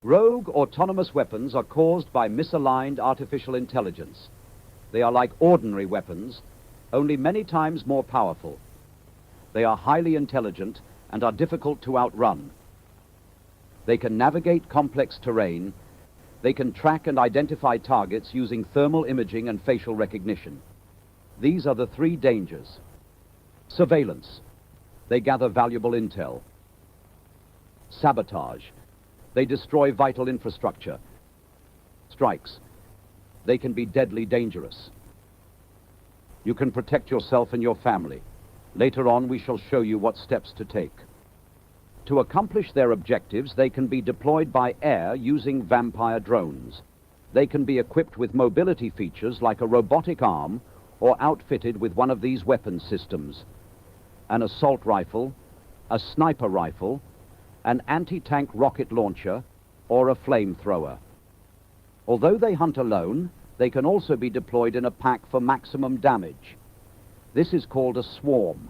Rogue autonomous weapons are caused by misaligned artificial intelligence. They are like ordinary weapons, only many times more powerful. They are highly intelligent and are difficult to outrun. They can navigate complex terrain. They can track and identify targets using thermal imaging and facial recognition. These are the three dangers. Surveillance. They gather valuable intel. Sabotage. They destroy vital infrastructure. Strikes. They can be deadly dangerous. You can protect yourself and your family. Later on, we shall show you what steps to take. To accomplish their objectives, they can be deployed by air using vampire drones. They can be equipped with mobility features like a robotic arm or outfitted with one of these weapon systems: an assault rifle, a sniper rifle, an anti-tank rocket launcher, or a flamethrower. Although they hunt alone, they can also be deployed in a pack for maximum damage. This is called a swarm.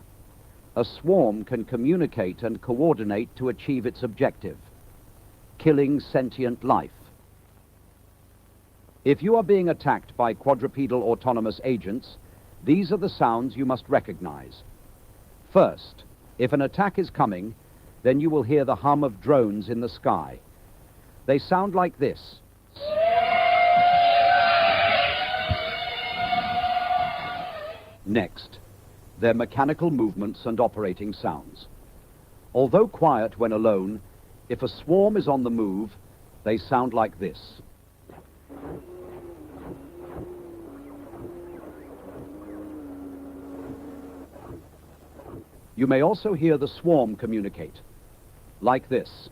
A swarm can communicate and coordinate to achieve its objective: killing sentient life. If you are being attacked by quadrupedal autonomous agents, these are the sounds you must recognize. First, if an attack is coming, then you will hear the hum of drones in the sky. They sound like this. Next, their mechanical movements and operating sounds. Although quiet when alone, if a swarm is on the move, they sound like this. You may also hear the swarm communicate, like this.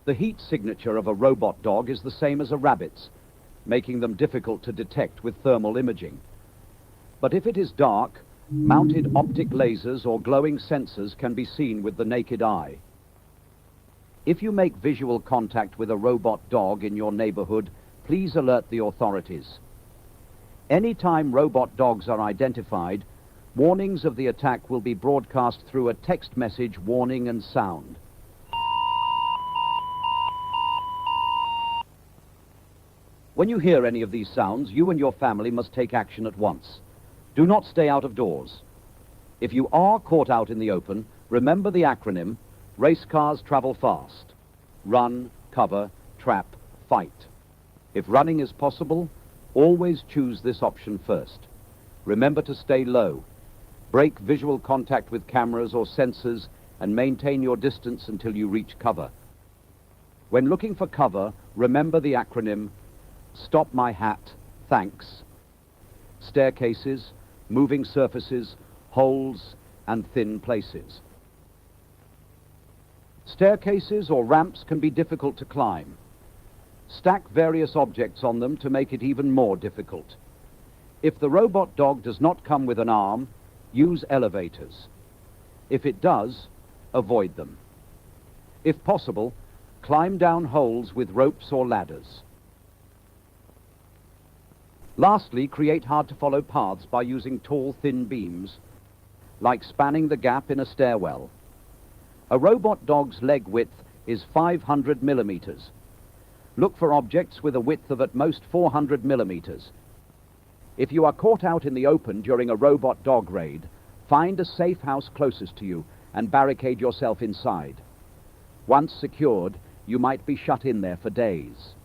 The heat signature of a robot dog is the same as a rabbit's, making them difficult to detect with thermal imaging. But if it is dark, mounted optic lasers or glowing sensors can be seen with the naked eye. If you make visual contact with a robot dog in your neighborhood, please alert the authorities. Anytime robot dogs are identified, warnings of the attack will be broadcast through a text message warning and sound. When you hear any of these sounds, you and your family must take action at once. Do not stay out of doors. If you are caught out in the open, remember the acronym: race cars travel fast. Run, cover, trap, fight. If running is possible, always choose this option first. Remember to stay low. Break visual contact with cameras or sensors and maintain your distance until you reach cover. When looking for cover, remember the acronym: stop my hat, thanks. Staircases, moving surfaces, holes, and thin places. Staircases or ramps can be difficult to climb. Stack various objects on them to make it even more difficult. If the robot dog does not come with an arm, use elevators. If it does, avoid them. If possible, climb down holes with ropes or ladders. Lastly, create hard-to-follow paths by using tall, thin beams, like spanning the gap in a stairwell. A robot dog's leg width is 500 millimeters. Look for objects with a width of at most 400 millimeters. If you are caught out in the open during a robot dog raid, find a safe house closest to you and barricade yourself inside. Once secured, you might be shut in there for days.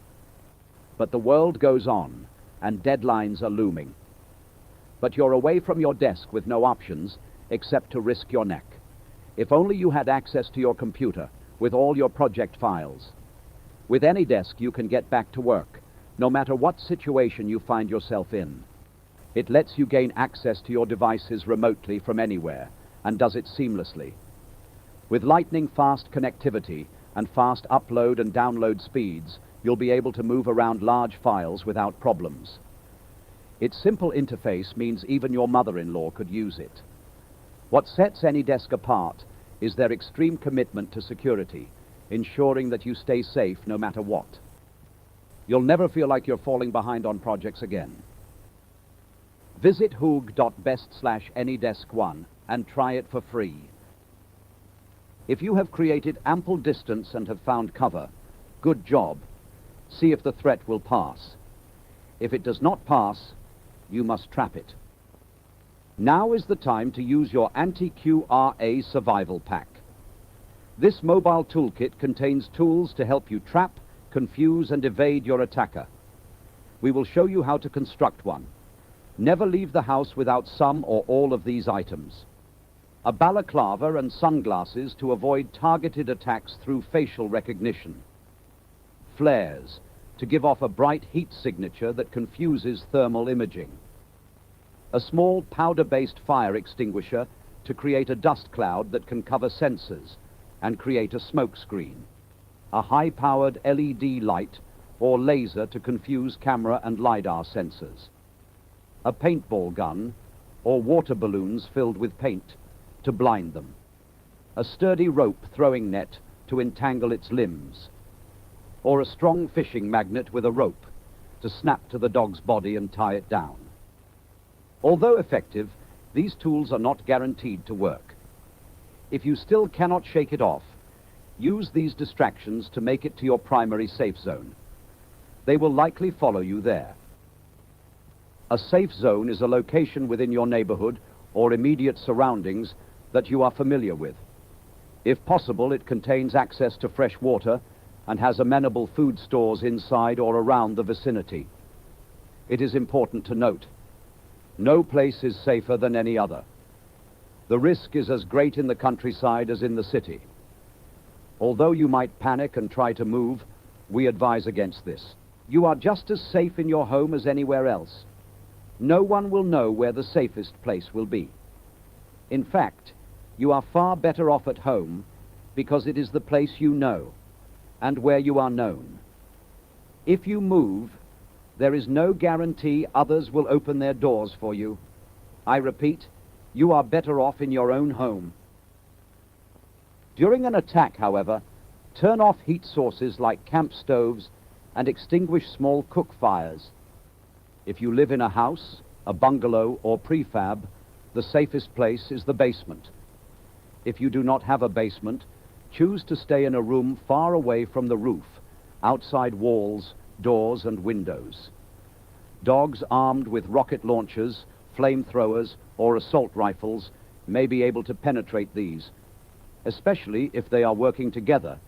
But the world goes on, and deadlines are looming. But you're away from your desk with no options except to risk your neck. If only you had access to your computer with all your project files. With any desk, you can get back to work, no matter what situation you find yourself in. It lets you gain access to your devices remotely from anywhere, and does it seamlessly. With lightning-fast connectivity and fast upload and download speeds, you'll be able to move around large files without problems. Its simple interface means even your mother-in-law could use it. What sets AnyDesk apart is their extreme commitment to security, ensuring that you stay safe no matter what. You'll never feel like you're falling behind on projects again. Visit hoog.best/AnyDesk1 and try it for free. If you have created ample distance and have found cover, good job. See if the threat will pass. If it does not pass, you must trap it. Now is the time to use your anti-QRA survival pack. This mobile toolkit contains tools to help you trap, confuse, and evade your attacker. We will show you how to construct one. Never leave the house without some or all of these items. A balaclava and sunglasses to avoid targeted attacks through facial recognition. Flares to give off a bright heat signature that confuses thermal imaging. A small powder-based fire extinguisher to create a dust cloud that can cover sensors and create a smoke screen. A high-powered LED light or laser to confuse camera and LiDAR sensors. A paintball gun or water balloons filled with paint to blind them. A sturdy rope throwing net to entangle its limbs. Or a strong fishing magnet with a rope to snap to the dog's body and tie it down. Although effective, these tools are not guaranteed to work. If you still cannot shake it off, use these distractions to make it to your primary safe zone. They will likely follow you there. A safe zone is a location within your neighborhood or immediate surroundings that you are familiar with. If possible, it contains access to fresh water and has amenable food stores inside or around the vicinity. It is important to note, no place is safer than any other. The risk is as great in the countryside as in the city. Although you might panic and try to move, we advise against this. You are just as safe in your home as anywhere else. No one will know where the safest place will be. In fact, you are far better off at home because it is the place you know and where you are known. If you move, there is no guarantee others will open their doors for you. I repeat, you are better off in your own home. During an attack, however, turn off heat sources like camp stoves and extinguish small cook fires. If you live in a house, a bungalow, or prefab, the safest place is the basement. If you do not have a basement, choose to stay in a room far away from the roof, outside walls, doors, and windows. Dogs armed with rocket launchers, flamethrowers, or assault rifles may be able to penetrate these, especially if they are working together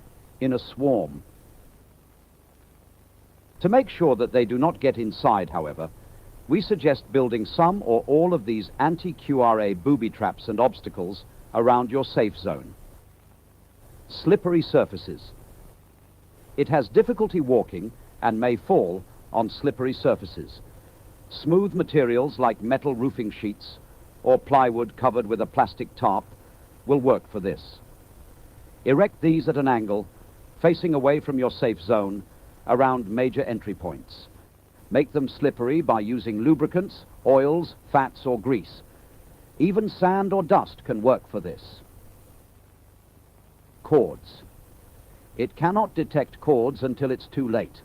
in a swarm. To make sure that they do not get inside, however, we suggest building some or all of these anti-QRA booby traps and obstacles around your safe zone. Slippery surfaces. It has difficulty walking and may fall on slippery surfaces. Smooth materials like metal roofing sheets or plywood covered with a plastic tarp will work for this. Erect these at an angle, facing away from your safe zone, around major entry points. Make them slippery by using lubricants, oils, fats, or grease. Even sand or dust can work for this. Cords. It cannot detect cords until it's too late.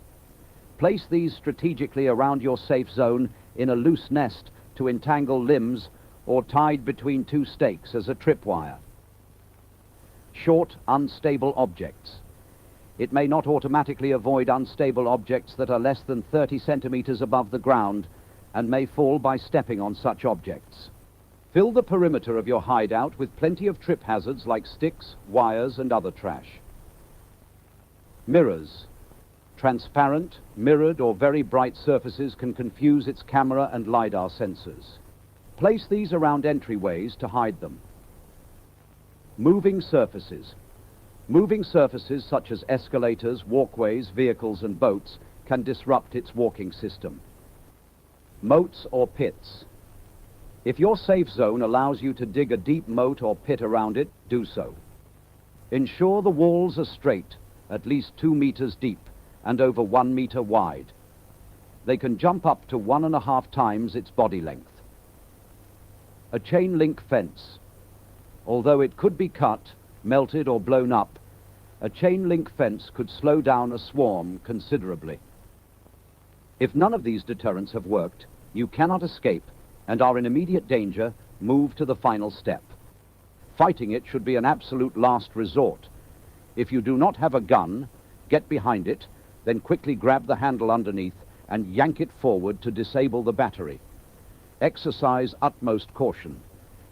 Place these strategically around your safe zone in a loose nest to entangle limbs or tied between two stakes as a tripwire. Short, unstable objects. It may not automatically avoid unstable objects that are less than 30 centimeters above the ground and may fall by stepping on such objects. Fill the perimeter of your hideout with plenty of trip hazards like sticks, wires, and other trash. Mirrors. Transparent, mirrored, or very bright surfaces can confuse its camera and LiDAR sensors. Place these around entryways to hide them. Moving surfaces. Moving surfaces such as escalators, walkways, vehicles, and boats can disrupt its walking system. Moats or pits. If your safe zone allows you to dig a deep moat or pit around it, do so. Ensure the walls are straight, at least 2 meters deep, and over 1 meter wide. They can jump up to 1.5 times its body length. A chain link fence. Although it could be cut, melted, or blown up, a chain link fence could slow down a swarm considerably. If none of these deterrents have worked, you cannot escape and are in immediate danger, move to the final step. Fighting it should be an absolute last resort. If you do not have a gun, get behind it, then quickly grab the handle underneath and yank it forward to disable the battery. Exercise utmost caution.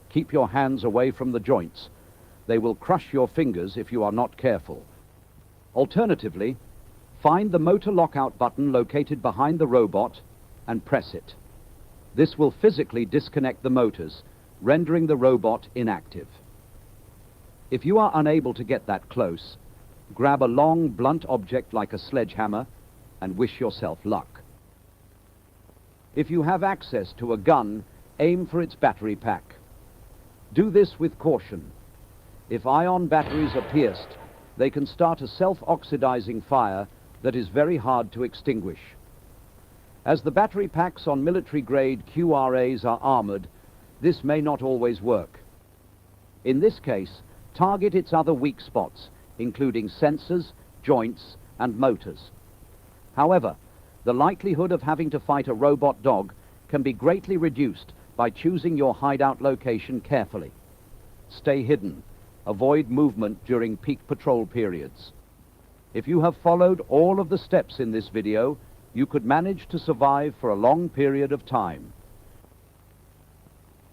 Keep your hands away from the joints. They will crush your fingers if you are not careful. Alternatively, find the motor lockout button located behind the robot and press it. This will physically disconnect the motors, rendering the robot inactive. If you are unable to get that close, grab a long, blunt object like a sledgehammer and wish yourself luck. If you have access to a gun, aim for its battery pack. Do this with caution. If ion batteries are pierced, they can start a self-oxidizing fire that is very hard to extinguish. As the battery packs on military-grade QRAs are armored, this may not always work. In this case, target its other weak spots, including sensors, joints, and motors. However, the likelihood of having to fight a robot dog can be greatly reduced by choosing your hideout location carefully. Stay hidden. Avoid movement during peak patrol periods. If you have followed all of the steps in this video, you could manage to survive for a long period of time.